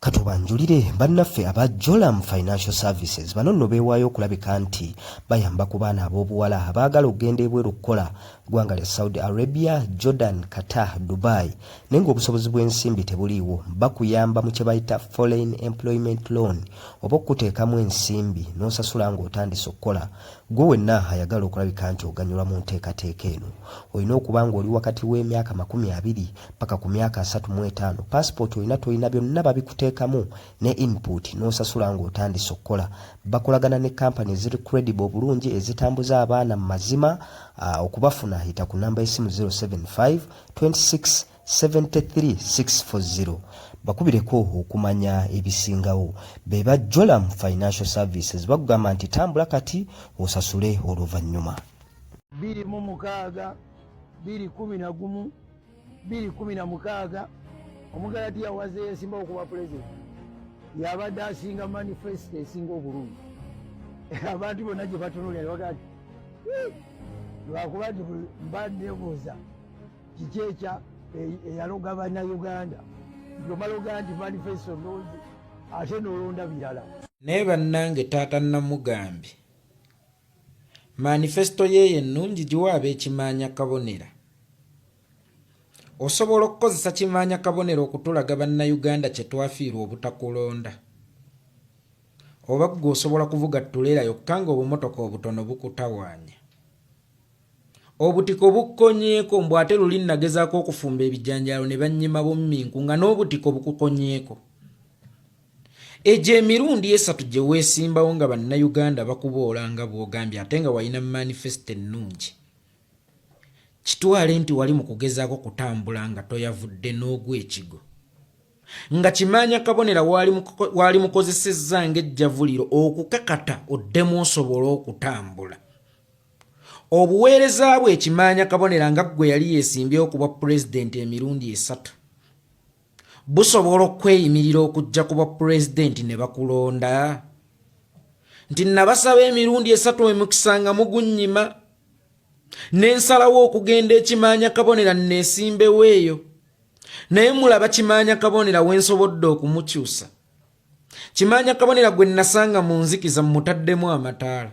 Katubanjulire bannaffe aba Jolam Financial Services bano nno beewaayo okulabika nti bayamba ku baana ab'obuwala abaagala okugenda ebweru okukola ggwanga lya Saudi Arabia, Jordan, Qatar, Dubai naye ng'obusobozi bw'ensimbi tebuliiwo. Bakuyamba mu kye bayita Foreign Employment Loan oba okuteekamu ensimbi n'osasula ng'otandise okukola. Gwe wenna ayagala okulabika nti oganyulwa mu nteekateeka eno olina okuba ng'oli wakati w'emyaka 20 paka ku myaka 35. Passport olina tolina byonna babikuteekamu ne input n'osasula ng'otandise okukola. Bakolagana ne kampani eziri credible bulungi ezitambuza abaana mu mazima. Okubafuna hita ku namba y'essimu 075 26 73 640. Bakubireko okumanya ebisingawo. Beba Jolam Financial Services bagamba nti tambula kati osasule oluvannyuma. 216 211 216 Omugalati awaze yesimba okuba president yabadde asinga manifesto esinga obulungi. Abantu bonna gye batunulira bagati lwakuba nti mbandebuuza kiki ekya eyaloga bannayuganda ng'omaloga nti manifesto nnungi ate n'olonda birala. Naye bannange taata namugambye manifesto ye ennungi giwa ab'ekimaanya kabonera. Osobola okukozesa kimaanya kabonera okutulaga bannayuganda kye twafiirwa obutakulonda. Oba gwe osobola kuvuga tulera yokka ng'obumotoka obutono bukutawaanya. Obutiko bukonyeeko mbw ate luli nagezaako okufumba ebijanjalo ne bannyima bomminku nga n'obutiko bukukonyeeko. Egyo emirundi 3 gye weesimbawo nga bannayuganda bakuboolanga bw'ogambye ate nga walina manifesto ennungi. Kitwale nti wali mu kugezaako kutambula nga toyavudde n'ogwa ekigo. Nga kimaanya kabonera wali mukozesezza ng'ejjavuliro okukakata oddemu osobola okutambula. Obuweereza bwe ekimaanya kabonera nga gwe yali yeesimbyewo kuba pulezidenti emirundi 3 busobola okweyimirira okujja kuba pulezidenti ne bakulonda. Nti nabasaba emirundi 3 emukisanga mugunnyima n'ensalawo okugenda ekimaanya kabonera neesimbewo eyo. Naye mulaba kimaanya kabonera wensobodde okumukyusa. Kimaanya kabonera gwe nasanga mu nzikiza mutaddemu amataala.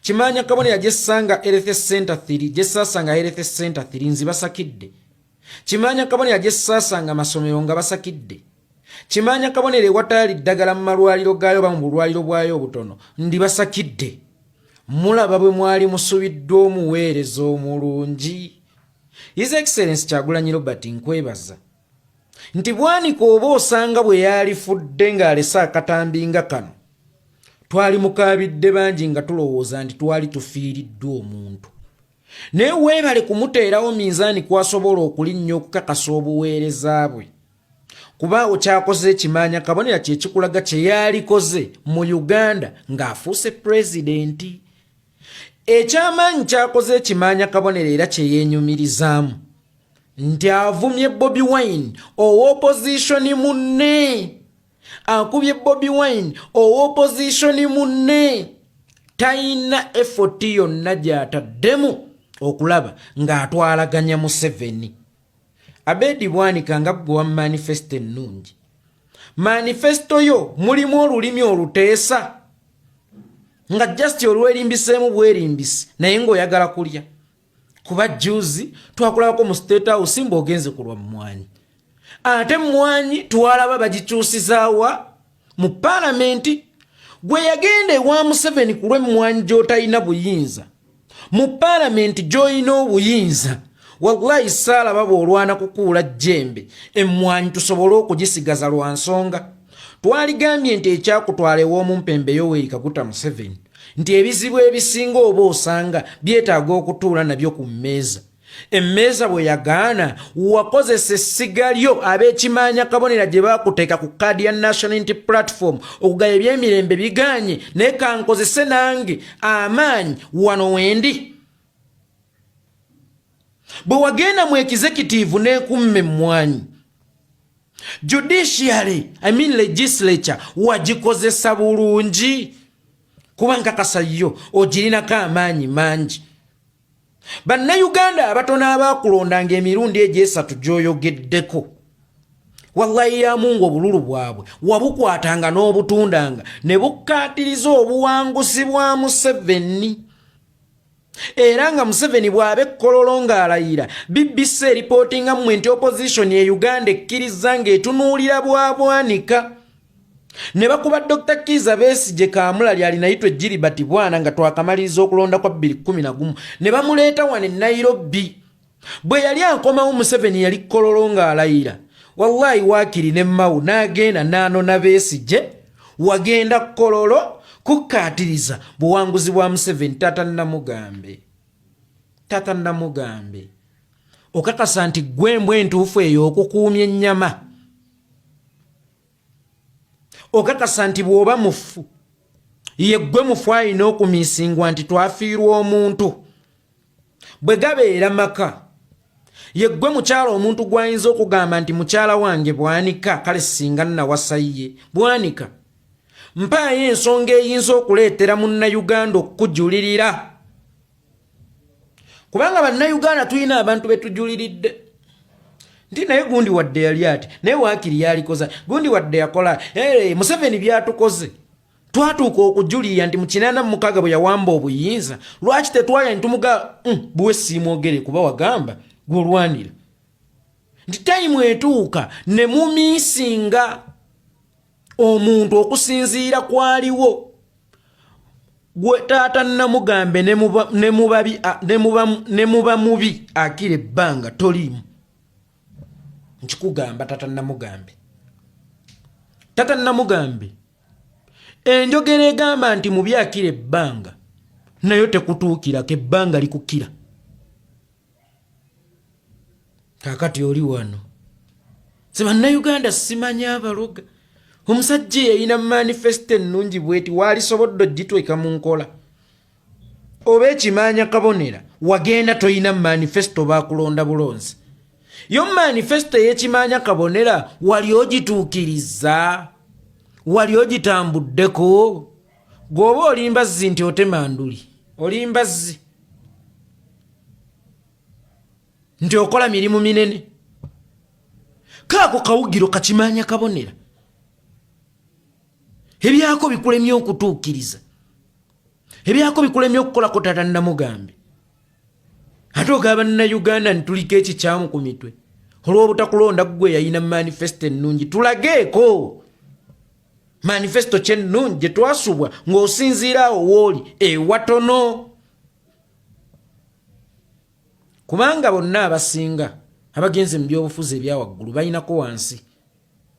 Kimaanya kabonera gye ssanga Health Center 3 gye saasanga Health Center 3 nzibasakidde. Kimaanya kabonera gye saasanga masomero nga basakidde. Kimaanya kabonera ewataali ddagala mu malwaliro gaayo ba mu bulwaliro bwayo obutono ndibasakidde. Mulaba bwe mwali musubiddwa omuweereza omulungi. His Excellency Kyagulanyi Robert nkwebaza nti bwanika oba osanga bwe yalifudde ng'alese akatambi nga kano twali mukaabidde bangi nga tulowooza nti twali tufiiriddwa omuntu. Naye weebale kumuteerawo minzaani kwasobola okulinnya okukakasa obuweereza bwe. Kubaawo kyakoze ekimaanya kabonera kye kikulaga kye yalikoze mu Uganda ng'afuuse pulezidenti. Ekyamaanyi kyakoze ekimaanya kabonera era kye yeenyumirizaamu nti avumye Bobi Wine ow'opposition munne. Akubye Bobi Wine ow'opposition munne. Tayina effort yonna gy'ataddemu okulaba ng'atwalaganya Museveni. Abedi Bwanika nga gwe wa manifesto ennungi. Manifesto yo mulimu olulimi oluteesa nga just olwerimbiseemu bwerimbisi naye ng'oyagala kulya. Kuba juzi twakulabako mu State House ng'ogenze kulwa mmwanyi. Ate mmwanyi twalaba bagikyusizaawa mu Parliament. Gwe yagenda ewa Museveni ku lw'emmwanyi gy'otalina buyinza. Mu Parliament gy'olina obuyinza. Wallahi saalaba bw'olwana kukuula jjembe emmwanyi tusobole okugisigaza lwa nsonga. Twaligambye nti ekyakutwala ew'omumpembe Yoweri Kaguta Museveni nti ebizibu ebisinga oba osanga byetaaga okutuula nabyo ku mmeeza. Emmeeza bwe yagaana wakozesa essiga lyo ab'ekimaanya kabonera gye baakuteeka ku kkaadi ya National Unity Platform okugaya ebyemirembe biganye naye kankozese nange amaanyi wano wendi. Bwe wagenda mu executive n'ekumme mmwanyi judiciary legislature wagikozesa bulungi kuba nkakasa yo ogirinako amaanyi mangi. Bannayuganda abatono abaakulondanga emirundi egyo 3 gy'oyogeddeko wallahi ya Mungu obululu bwabwe wabukwatanga n'obutundanga ne bukkaatiriza obuwanguzi bwa Museveni. Era nga Museveni bw'abe Kololo ng'alayira BBC reportinga nti opposition ye Uganda ekkiriza ng'etunuulira bwabwanika. Ne bakuba Dr. Kizza Besigye Kaamulali alinayitwa Gilbert Bwana nga twakamaliriza okulonda kwa 2011 ne bamuleeta wano e Nairobi. Bwe yali akomawo Museveni yali Kololo ng'alayira. Wallahi wakiri ne Mau n'agenda n'anona Besigye wagenda Kololo kukkaatiriza buwanguzi bwa Museveni. Tata Namugambe okakasa nti gwembwe entuufu eyo okukuumya ennyama. Okakasa nti bw'oba mufu ye gwe mufu alina okumiisingwa nti twafiirwa omuntu. Bwe gabeera maka ye gwe mukyala omuntu gw'ayinza okugamba nti mukyala wange Bwanika kale singa nnawasa ye Bwanika. Mpaayo ensonga eyinza okuleetera munnayuganda okukujulirira. Kubanga bannayuganda tulina abantu betujuliridde. Nti naye gundi wadde yali ati naye waakiri yalikoza gundi wadde yakola Museveni byatukoze. Twatuuka okujulira nti mu 86 bwe yawamba obuyinza lwaki tetwaya ntumuga buwe siimwogere kuba wagamba gw'olwanira. Nti tayimu etuuka ne mumiisinga omuntu okusinziira kwaliwo. Gwe Taata Namugambe ne muba mubi akira ebbanga toliimu. Nkikugamba Taata Namugambe. Taata Namugambe enjogera egamba nti mubi akira ebbanga nayo tekutuukira ke ebbanga likukira. Kakati oli wano se bannayuganda simanya abaloga. Omusajja yalina manifesto ennungi bweti walisobodde ogitweka mu nkola. Oba ekimanya kabonera wagenda toyina manifesto bakulonda bulonzi. Yo manifesto y'ekimanya kabonera wali ogituukiriza, wali ogitambuddeko. Gwoba olimbazzi nti otemanduli olimbazzi nti okola mirimu minene. Kaako kawugiro kakimanya kabonera. Ebyako bikulemye okutuukiriza. Ebyako bikulemye okukola ko Taata Namugambe. Ate ogaba Uganda ntulika ekikyamu ku mitwe. Olw'obutakulonda gwe yalina manifesto ennungi. Tulageeko manifesto ky'ennungi gye twasubwa ng'osinziira awo wooli ewatono. Kubanga bonna abasinga abagenze mu byobufuzi ebyawaggulu balinako wansi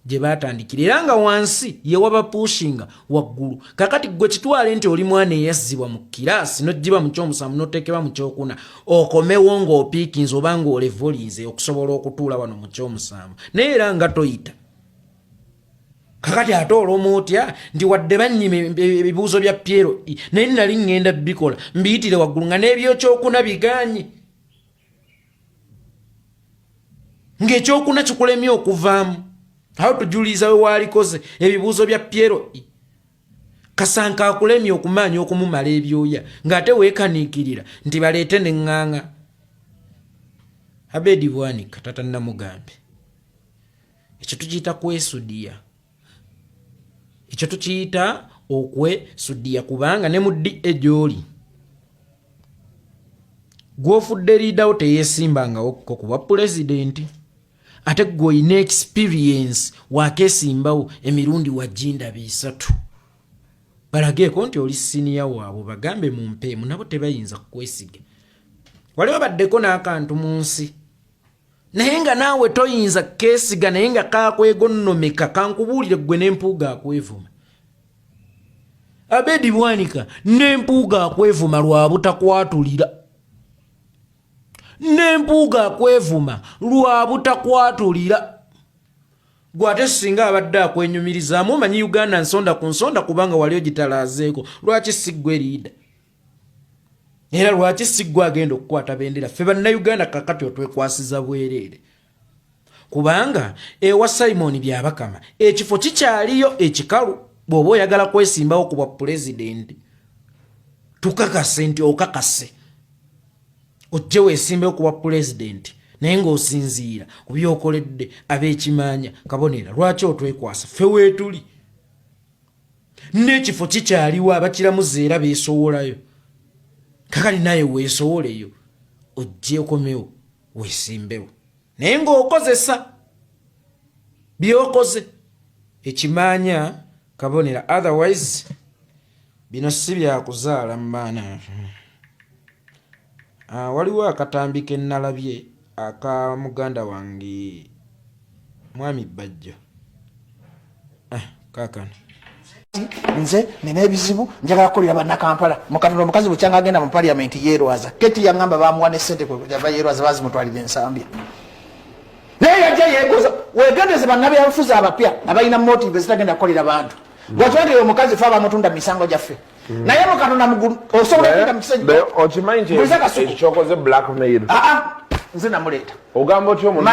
gye batandikira era nga wansi ye wabapushinga waggulu. Kakati gwe kitwale nti oli mwana eyazzibwa mu kiraasi n'oggiba mu ky'omusanvu n'oteekebwa mu kyokuna okomewo ng'opiikinze oba ng'olevolize okusobola okutuula wano mu ky'omusanvu naye era nga toyita. Kakati ate olw'omu otya nti wadde bannyima ebibuuzo bya Piero naye nali ngenda bikola mbiyitire waggulu nga n'ebyokyokuna biganye. Ng'ekyokuna kikulemye okuvaamu. Aho tujuliza we walikoze ebibuuzo bya Piero Kasanka akulemye okumanya okumumala ebyoya ng'ate weekaniikirira nti baleete n'eŋŋaŋa. Abedi Bwanika Taata Namugambe ekyo tukiyita kwesudiya. Ekyo tukiyita okwesudiya kubanga ne mu DA gy'oli gw'ofudde liidawo teyeesimbangawo kuba pulezidenti. Ate gwoyina experience wakesimbawo emirundi wajinda 3. Balageeko nti oli siniya waabwe bagambe mu mpeemu nabo tebayinza kukwesiga. Wali wabaddeko n'akantu mu nsi naye nga naawe toyinza keesiga naye nga kaakwegonnomeka kankubuulire gwe n'empuuga akwevuma. Abedi Bwanika n'empuuga akwevuma lwa butakwatulira. N'empuuga akwevuma lwa butakwatulira. Gwate singa abadde akwenyumirizaamu omanyi Uganda nsonda ku nsonda kubanga wali ogitalaazeeko lwaki siggwe liida. Era lwaki siggwe agenda okukwata bendera. Ffe bannayuganda kakati otwekwasiza bwereere. Kubanga ewa Simon Byabakama ekifo kikyaliyo ekikalu bw'oba oyagala kwesimbawo ku bwa pulezidenti. Tukakase nti okakase ojje weesimbewo ku bwa pulezidenti naye ng'osinziira ku byokoledde ab'ekimanya kabonera lwaki otwekwasa ffe weetuli n'ekifo kikyaliwo abakiramuze era beesowolayo kakali naye weesowoleyo ojje okomewo weesimbewo naye ng'okozesa byokoze ekimanya kabonera otherwise bino si byakuzaala mbaana waliwo akatambi ke nnalabye aka muganda wange mwami Bajjo kaakano nze nina ebizibu njagala kukolera bannakampala mukatono omukazi bukyanga agenda mu paliamenti yeerwaza keti yaŋŋamba bamuwa ne ssente kweva yeerwaza bazimutwalira ensambya naye yajja yeegoza wegendeze bannabyabufuzi abapya abalina motive ezitagenda kukolera bantu bwatwagire omukazi fe abamutunda misango gyaffe naye mukatona mugulu osobola okuyita mu kisenyi okimanyi nti ekyokoze blackmail nze namuleeta ogamba otya omuntu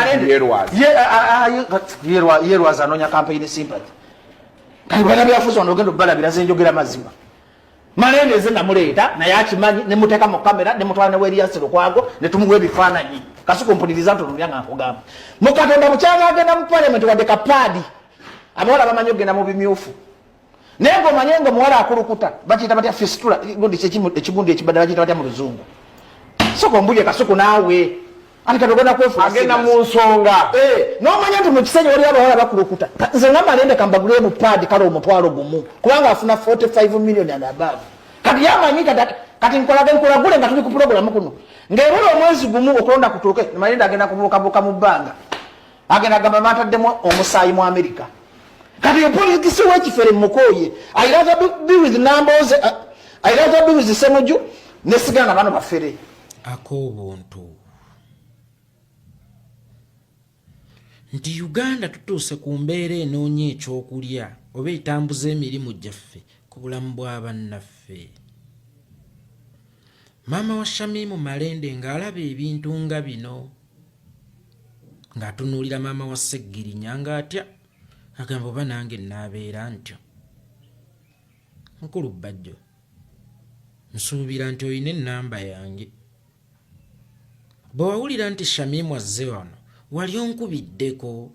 yeerwaza anoonya campaign sympathy kali bannabyabufuzi wano ogenda obalabira ze njogera mazima malende nze namuleeta naye akimanyi nemuteeka mu kamera nemutwala ne Elias Lukwago ne tumuwa ebifaananyi kasuku mpuliriza ntonomya nga nkugamba mukatonda bukyanga agenda mu parliament wadde kapaadi abawala bamanyi okugenda mu bimyufu naye ng'omanye nga omuwala akulukuta bakiyita batya fistula ekibundi ekibadde bakiyita batya mu luzungu soko mbulye kasuku naawe ati katogenda kwefuula agenda mu nsonga n'omanya nti mu kisenyi waliwo abawala bakulukuta nze nga malende kambagulire mu paadi kale omutwalo gumu kubanga afuna 45 million and above kati yamanyi kati nkolagule nga tuli ku pulogulamu kuno ng'ebula omwezi gumu okulonda kutuuke malende agenda kubuukabuuka mu bbanga agenda gamba mataddemu omusaayi mu Amerika kati opolitikisi w'ekifere mukoye ayiraza be with numbers ayiraza be with Ssemuju nesigana bano bafere ak'obuntu nti Uganda tutuuse ku mbeera enoonya ekyokulya oba etambuza emirimu gyaffe ku bulamu bw'abannaffe. Maama wa Shamimu Malende ng'alaba ebintu nga bino ng'atunuulira maama wa Seggirinya ng'atya agamba oba nange naabeera ntyo. Mukulu Bajjo nsuubira nti olina ennamba yange. Bwe wawulira nti Shamimu azze wano wali onkubiddeko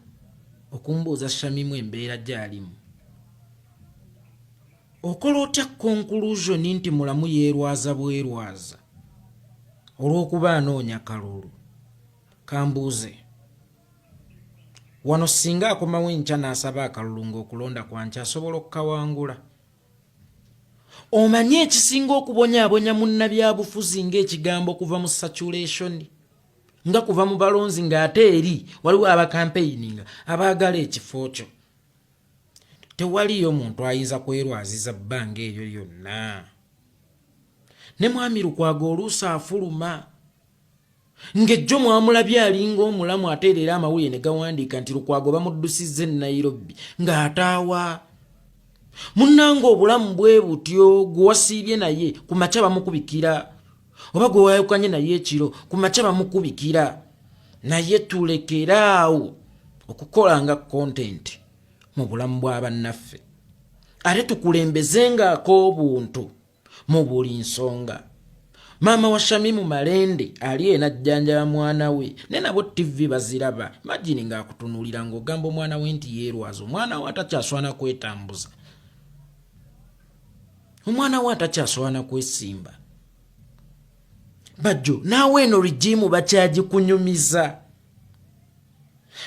okumbuuza Shamimu embeera gy'alimu. Okola otya conclusion nti mulamu yeerwaza bwerwaza olw'okuba anoonya kalulu? Kambuuze wano singa akomawo enkya n'asaba akalulu ng'okulonda kwankya asobola okukawangula. Omanyi ekisinga okubonyaabonya munnabyabufuzi ng'ekigambo kuva mu saturation nga kuva mu balonzi ng'ate eri waliwo abakampeininga abaagala ekifo kyo. Tewaliyo muntu ayinza kwerwaziza bbanga eryo lyonna. Ne Mwami Lukwago oluusi afuluma ng'ejjo mwamulabye alinga omulamu ateerera amawulire ne gawandiika nti Lukwago bamuddusizza e Nairobi ng'ataawa. Munnanga obulamu bwe butyo gwe wasiibye naye ku makya bamukubikira oba gwe wayukanye naye ekiro ku makya bamukubikira. Naye tulekeraawo okukolanga content mu bulamu bw'abannaffe ate tukulembezengaako obuntu mu buli nsonga. Maama wa Shamimu Malende ali enajjanjaba mwana we ne nabo TV baziraba. Imagine ng'akutunuulira ng'ogamba omwana we nti yeerwaza. Omwana we atakyaswana kwetambuza, omwana we atakyaswana kwesimba. Bajjo naawe eno rigimu bakyagikunyumiza.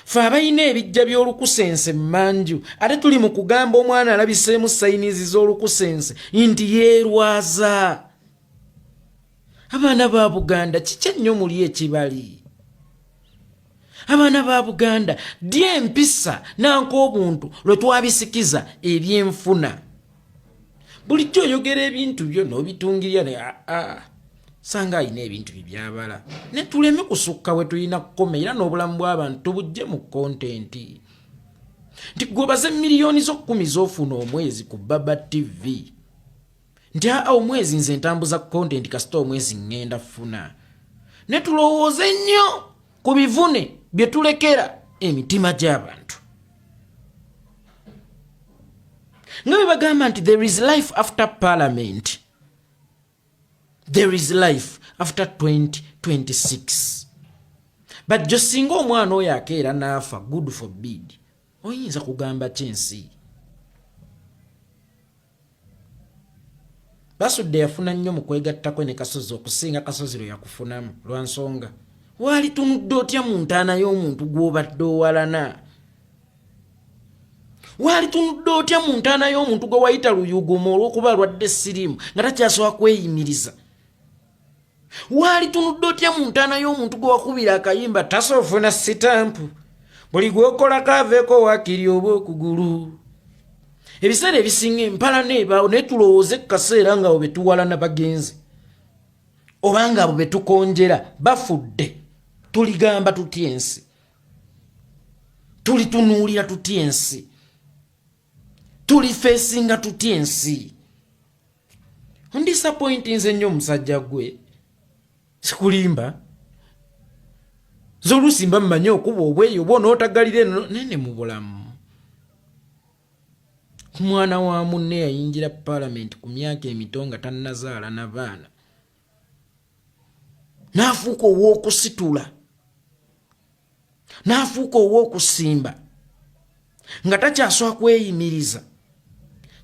Fe abalina ebijja by'olukusense mmanju ate tuli mu kugamba omwana alabiseemu sayinizi z'olukusense nti yeerwaza. Abaana ba Buganda kiki ennyo muli ekibali? Abaana ba Buganda ddy empisa nanka obuntu lwe twabisikiza ebyenfuna. Bulijjo oyogera ebintu byo n'obitungirya ne sanga ayina ebintu by'abala ne tuleme kusukka we tulina kukoma era n'obulamu bw'abantu tubujje mu kontenti. Nti gwebaze miliyoni z'okkumi z'ofuna omwezi ku Baba TV nti omwezi nze ntambuza kontenti kasita omwezi ngenda funa. Ne tulowooze nnyo ku bivune bye tulekera emitima gy'abantu. Nga bwe bagamba nti there is life after parliament. There is life after 2026. bajjo singa omwana oyo akeera n'afa, good forbid, oyinza kugamba kyensi. Basudde yafuna nnyo mu kwegattako ne Kasozi okusinga Kasozi lwe yakufunamu lwa nsonga waali tunudde otya mu ntaana y'omuntu gw'obadde owalana? Waali tunudde otya mu ntaana y'omuntu gwe wayita luyugumo olw'okuba alwadde siriimu nga takyasobola kweyimiriza? Waali tunudde otya mu ntaana y'omuntu gwe wakubira akayimba tasoofuna sitampu buli gw'okolako aveeko waakiri oba okugulu? Ebiseera ebisinga empala neebaawo naye tulowooze kaseera nga abo be tuwalana bagenzi oba nga abo be tukonjera bafudde, tuligamba tutya ensi? Tulitunuulira tutya ensi? Tulifeesinga tutya ensi? Ondisappointi nze nnyo omusajja gwe, sikulimba z'oluusi mba mmanyi okuba obweyo oba onootagalira eno nene mu bulamu. Mwana wa munne yayingira parliament ku myaka emito nga tannazaala na baana, n'afuuka ow'okusitula, n'afuuka ow'okusimba nga takyasobola kweyimiriza,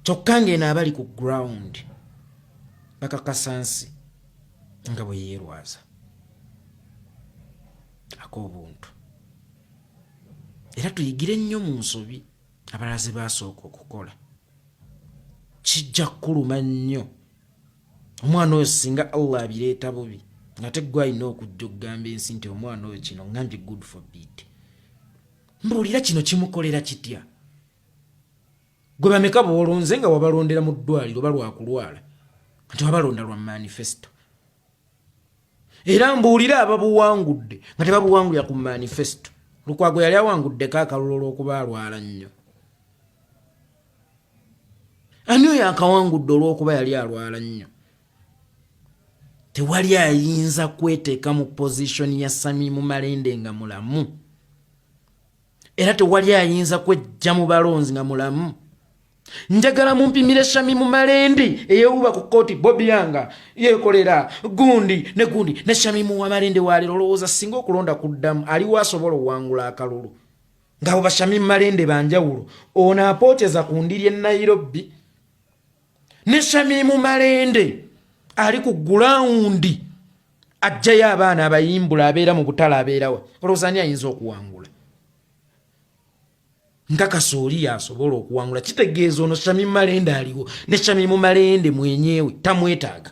kyokka ng'eno abali ku ground bakakasa nsi nga bwe yeerwaza ak'obuntu. Era tuyigire nnyo mu nsobi abalaze baasooka okukola. Kijja kuluma nnyo omwana oyo singa Allah abireeta bubi nga teggwe alina okujja okugamba ensi nti omwana oyo kino ngambye good forbid. Mbuulira kino kimukolera kitya? Gwe bameka boolonze nga wabalondera mu ddwaliro oba lwakulwala nti wabalonda lwa manifesto? Era mbuulira ababuwangudde nga tebabuwangulira ku manifesto. Lukwago yali awanguddeko akalulu olw'okuba alwala nnyo. Ani oyo akawangudde olw'okuba yali alwala nnyo? Tewali ayinza kweteeka mu pozishoni ya Samimu Malende nga mulamu. Era tewali ayinza kwejja mu balonzi nga mulamu. Njagala mumpimire Samimu Malende eyeewuba ku kooti Bobby Yanga yeekolera gundi ne Samimu wa Malende waalero olowooza singa okulonda kuddamu aliwo asobola owangula akalulu ng'abo ba Samimu Malende banjawulo. Ono apooteza ku ndiri e Nairobi ne Samimu Malende ali ku gulawundi ajjayo abaana abayimbula abeera mu butale abeerawa. Olowooza ani ayinza okuwangula? Nkakasa oli asobola okuwangula. Kitegeeza ono Samimu Malende aliwo ne Samimu Malende mwenyewe tamwetaaga.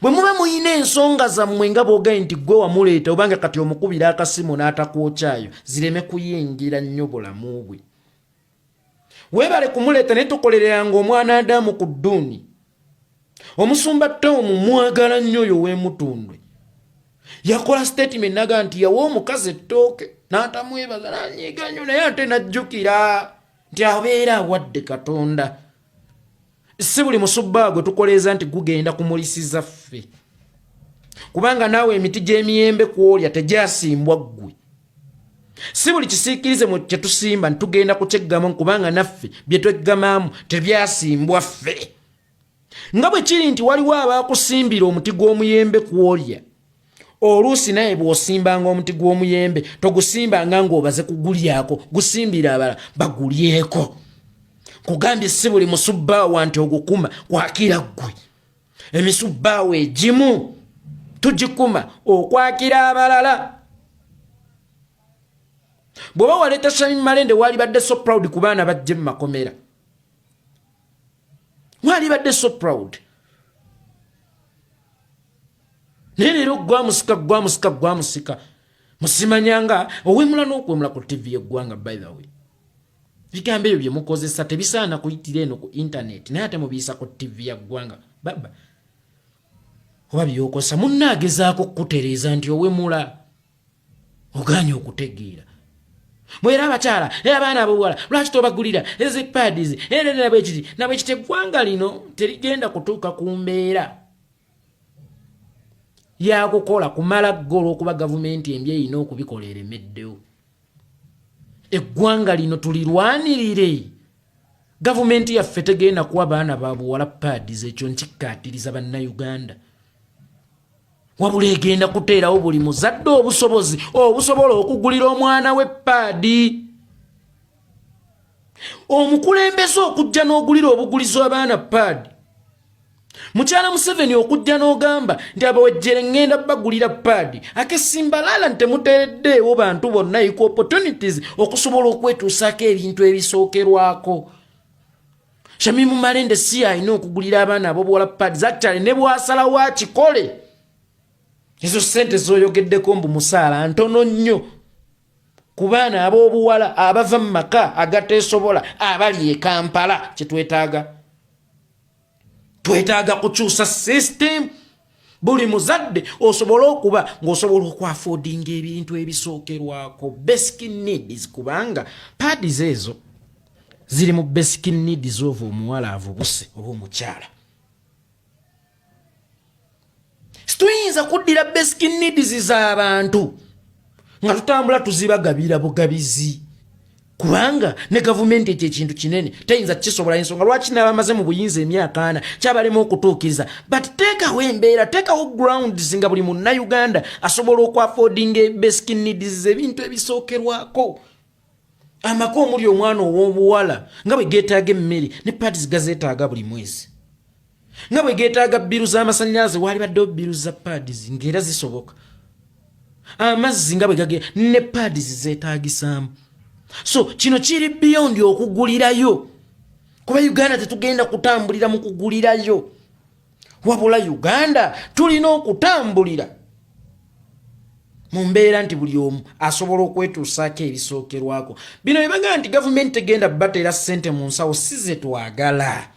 Bwe muba muyina ensonga zammwe nga boogaye nti gwe wamuleeta obanga kati omukubira akasimu n'atakwokyayo zireme kuyingira nnyo bulamu bwe. Weebale kumuleeta ne tukolereranga omwana Adamu ku dduuni. Omusumba Tomu mwagala nnyo oyo w'emutundwe. Yakola statement naga nti yawa omukazi ettooke n'atamwebaza n'anyiiga nnyo naye ate n'ajjukira nti abeera awadde Katonda. Si buli musubba gwe tukoleeza nti gugenda kumulisiza ffe. Kubanga naawe emiti gy'emiyembe kwolya tegyasimbwa ggwe. Si buli kisiikirize mu kye tusimba ntugenda kukyeggamu kubanga naffe bye tweggamamu tebyasimbwa ffe. Nga bwe kiri nti waliwo abaakusimbira omuti gw'omuyembe kwolya. Oluusi naye bw'osimbanga omuti gw'omuyembe togusimbanga ng'obaze kugulyako, gusimbira abala bagulyeko. Kugambye si buli musubbaawo nti ogukuma kwakira ggwe. Emisubbaawo egimu tugikuma okwakira abalala. Bw'oba waleeta Samimu Malende waali badde so proud ku baana bajje mu makomera. Waali badde so proud. Naye leero gwamusika. Musimanyanga owemula n'okwemula ku TV y'eggwanga by the way. Bigambo ebyo bye mukozesa tebisaana kuyitira eno ku internet naye ate mubiisa ku TV ya ggwanga. Baba. Oba byokosa munnaagezaako kukutereeza nti owemula oganye okutegeera. Mwera abakyala era abaana ab'obuwala lwaki tobagulira ezipaadizi era nabwekiti eggwanga lino terigenda kutuuka ku mbeera yakukola kumala ggolo okuba gavumenti embi erina okubikola eremeddewo. Eggwanga lino tulirwanirire. Gavumenti yaffe tegenda kuwa baana ba buwala paadizi, ekyo nkikkaatiriza bannayuganda. wabula egenda kuteerawo buli muzadde obusobozi obusobola okugulira omwana we paadi. Omukulembeze okujja n'ogulira obugulizi abaana paadi. Mukyala Museveni okujja n'ogamba nti abawejjere ngenda bagulira paadi. Akesimbalala ntemuteereddeewo bantu bonna equal opportunities okusobola okwetuusaako ebintu ebisookerwako. Shamimu Malende si alina okugulira abaana ab'obuwala paadi zakyale ne bw'asalawo akikole. Ezo ssente z'oyogeddeko mbu musaala ntono nnyo ku baana ab'obuwala abava mu maka agateesobola abali e Kampala. Kye twetaaga kukyusa system. Buli muzadde osobola okuba ng'osobola okwaffordinga ebintu ebisookerwako basic needs, kubanga paadis ezo ziri mu basic needs ova omuwala avubuse oba omukyala. Situyinza kuddira basic needs z'abantu nga tutambula tuzibagabira bugabizi, kubanga ne gavumenti ekyo ekintu kinene teyinza kisobola. Ensonga lwaki n'abamaze mu buyinza emyaka 4 kyabalemu okutuukiriza. But teekawo embeera, teekawo grounds nga buli munnayuganda asobola okwaffordinga basic needs ebintu ebisookerwako. Amaka omuli omwana ow'obuwala nga bwe geetaaga emmere ne paadis gazeetaaga buli mwezi, nga bwe geetaaga bbiru z'amasannyalaze waali baddewo bbiru za paadis ng'era zisoboka. Amazzi nga bwe gage ne paadis zeetaagisaamu. So kino kiri beyond okugulirayo, kuba Uganda tetugenda kutambulira mu kugulirayo, wabula Uganda tulina okutambulira mu mbeera nti buli omu asobola okwetuusaako ebisookerwako. Bino byebaga nti gavumenti tegenda bateera ssente mu nsawo si ze twagala,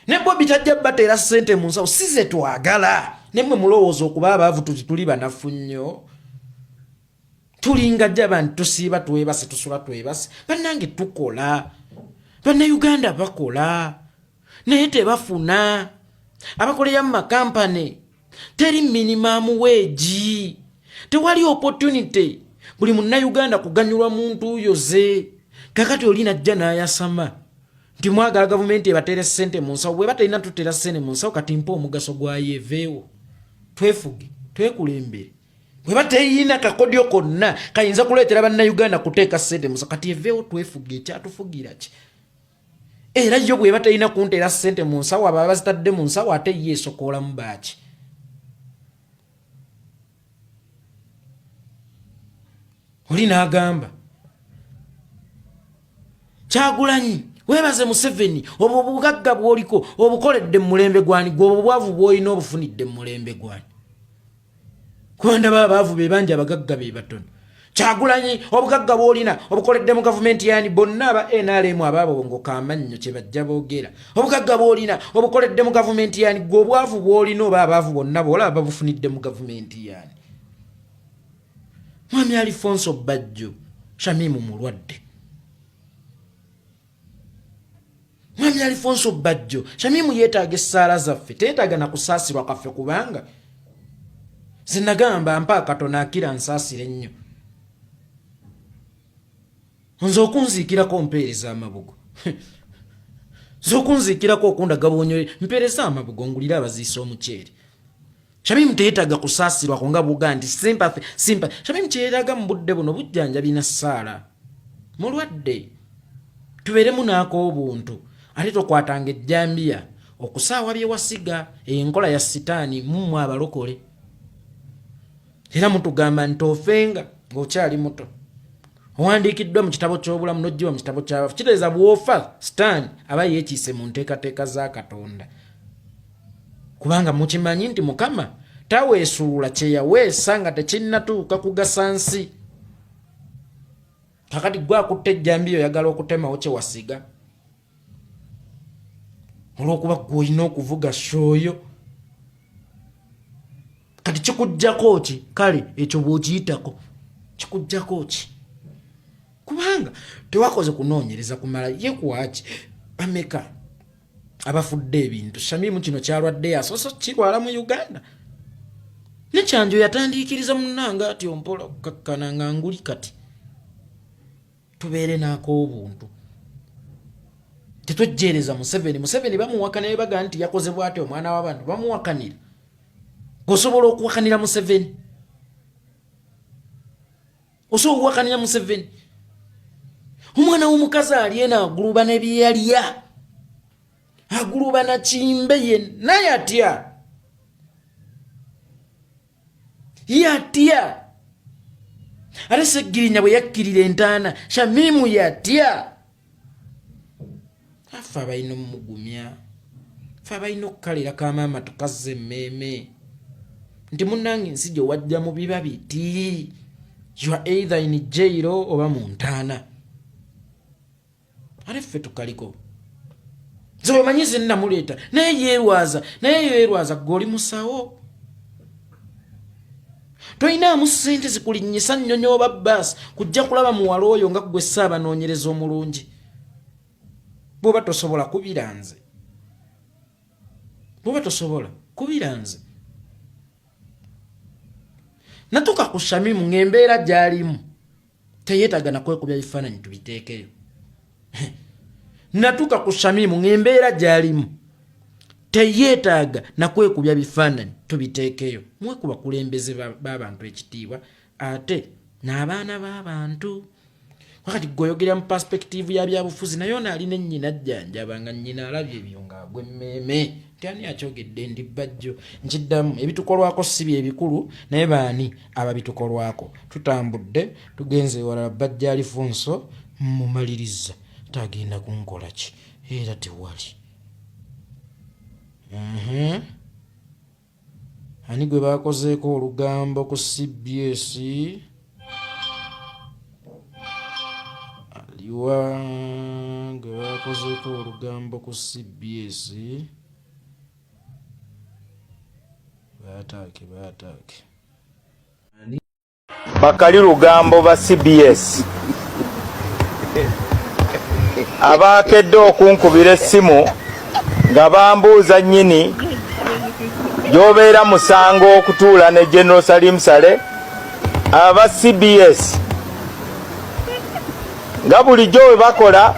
ne Bobi tajja bateera ssente mu nsawo si ze twagala. Nemmwe mulowooza okuba abaavu tuli banafu nnyo, tulinga jja bantu tusiiba twebase tusula twebase. Bannange tukola, bannayuganda bakola naye tebafuna. Abakolera mu makampani teri minimum wage, tewali opportunity. Buli munnayuganda kuganyulwa muntu yoze. Kakati oli najja n'ayasama nti mwagala gavumenti ebateere ssente mu nsawo. Bwe batalina tuteera ssente mu nsawo kati mpa omugaso gwayo eveewo. Twefuge, twekulembere. Bwe bateyina kakodyo konna kayinza kuleetera bannayuganda kuteeka ssente mu nsawo kati eveewo twefuge. Ekyatufugira ki? Era yo bwe bateyina kunteera ssente mu nsawo abo abazitadde mu nsawo ate ye esokoolamu baaki? Oli n'agamba Kyagulanyi weebaze Museveni obwo obugagga bw'oliko obukoledde mu mulembe gwani, gwe obwavu bw'olina obufunidde mu mulembe gwani? Kuba ndaba abaavu be bangi abagagga be batono. Kyagulanyi obugagga bw'olina obukoledde mu gavumenti yani bonna aba NRM abaabo ngoka amannyo kye bajja boogera. Obugagga bw'olina obukoledde mu gavumenti yani gwe obwavu bw'olina oba abaavu bonna boolaba babufunidde mu gavumenti yani. Mwami Alfonso Bajjo Shamimu mulwadde. Mwami Alfonso Bajjo Shamimu yeetaaga essaala zaffe, teetaaga na kusaasirwa kaffe, kubanga zinagamba mpa Katonda akira nsaasire nnyo. Nze okunziikirako mpeereza amabugo. Nze okunziikirako okundaga bwonyole mpeereza amabugo ngulira abaziisa omuceere. Shamimu teetaaga kusaasirwa nga buga nti sympathy. Shamimu kyeetaaga mu budde buno bujjanjabi na ssaala. Mulwadde tubeeremu n'ak'obuntu ate tokwatanga ejjambiya okusaawa bye wasiga. Enkola ya sitaani mumwe abalokole. Era mutugamba nti ofenga ng'okyali muto. Owandiikiddwa mu kitabo ky'obulamu n'ojjiwa mu kitabo ky'abafu. Kitegeeza bw'ofa sitaani aba yeekiise mu nteekateeka za Katonda. Kubanga mukimanyi nti Mukama taweesuula kye yaweesa nga tekinnatuuka kugasa nsi. Kakati gwe akutte ejjambiya oyagala okutemawo kye wasiga. Olw'okuba gwe olina okuvuga shooyo. Kati kikujjako ki? Kale ekyo bw'okiyitako kikujjako ki? Kubanga tewakoze kunoonyereza kumala ye kwaki bameka abafudde ebintu. Shamimu kino kyalwadde yasoso kirwala mu Uganda. Ne kyanjo yatandiikiriza munnanga ati ompola okukakkana nga nguli kati. Tubeere n'ak'obuntu. Tetwejjeereza Museveni. Museveni bamuwakana ne baga nti yakoze bw'ati omwana w'abantu bamuwakanira. osobola okuwakanira Museveni osobola okuwakanira Museveni omwana w'omukazi aliena aguluba n'ebyeyalya aguluba na kimbe yenna yatya ate Seggirinya bwe yakkirira entaana Shamimu yatya afe abalina omugumya fe abalina okukalira kamaama tukazza emmeeme nti munnange ensi gye wajja mu biba biti you are either in jail oba mu ntaana ate ffe tukaliko nze wemanyi ze namuleeta naye yeerwaza gweoli musawo toyinaamu ssente zikulinnyisa nnyonyooba baasi kujja kulaba muwala oyo nga gwe Ssaabanoonyereza omulungi bw'oba tosobola kubira nze natuka ku Shamimu ng'embeera gy'alimu teyeetaaga nakwekubya bifaananyi tubiteekeyo natuka ku Shamimu ng'embeera gy'alimu teyeetaaga nakwekubya bifaananyi tubiteekeyo mwekuba kulembeze b'abantu ekitiibwa ate n'abaana b'abantu wakati gwoyogera mu perspective ya byabufuzi naye ono alina ennyina ajjanjaba nga nnyina alabye ebyo ng'agwa emmeeme ani akyogedde ndi bajjo nkiddamu ebitukolwako si bye bikulu naye baani ababitukolwako tutambudde tugenze ewalala bajja Alifonso mumaliriza tagenda kunkola ki era tewali ani gwe bakozeeko olugambo ku CBS aliwa gwe bakozeeko olugambo ku CBS baataake bakali lugambo ba CBS abakedde okunkubira essimu nga bambuuza nnyini gy'obeera musango okutuula ne General Salim Saleh aba CBS nga bulijjo we bakola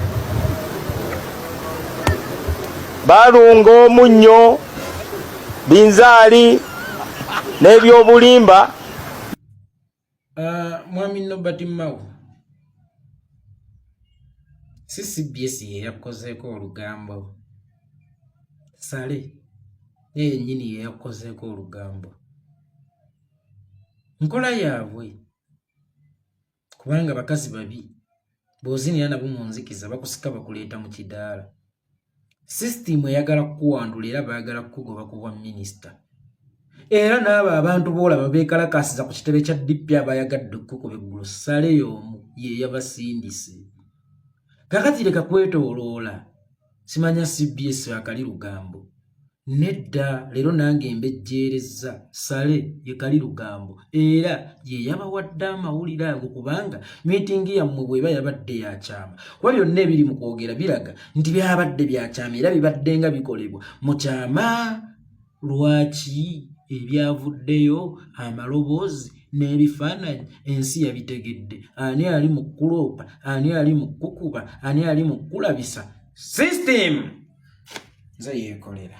balunga omunnyo binzaali n'ebyobulimba. Mwami Nobert Mao si CBS ye yakozeeko olugambo Saleh ye nnyini ye yakozeeko olugambo nkola yaabwe kubanga bakazi babi bw'ozinira nabo mu nzikiza bakusika bakuleeta mu kidaala sisitimu eyagala kukuwandula era baagala kukugoba ku bwa minisita era n'abo abantu boolaba beekalakasiza ku kitebe kya DP abayagadde okukuba eggulu Saleh y'omu ye yabasindise kakati leka kwetooloola simanya CBS akali lugambo nedda leero nange mbejjeereza Saleh ye kali lugambo era ye yabawadde amawulire ago kubanga miitingi yammwe bw'eba yabadde yakyama kuba byonna ebiri mu kwogera biraga nti byabadde byakyama era bibadde nga bikolebwa mu kyama. Lwaki ebyavuddeyo amaloboozi n'ebifaananyi ensi yabitegedde? Ani ali mu kuloopa, ani ali mu kukuba, ani ali mu kulabisa? System nze yeekolera.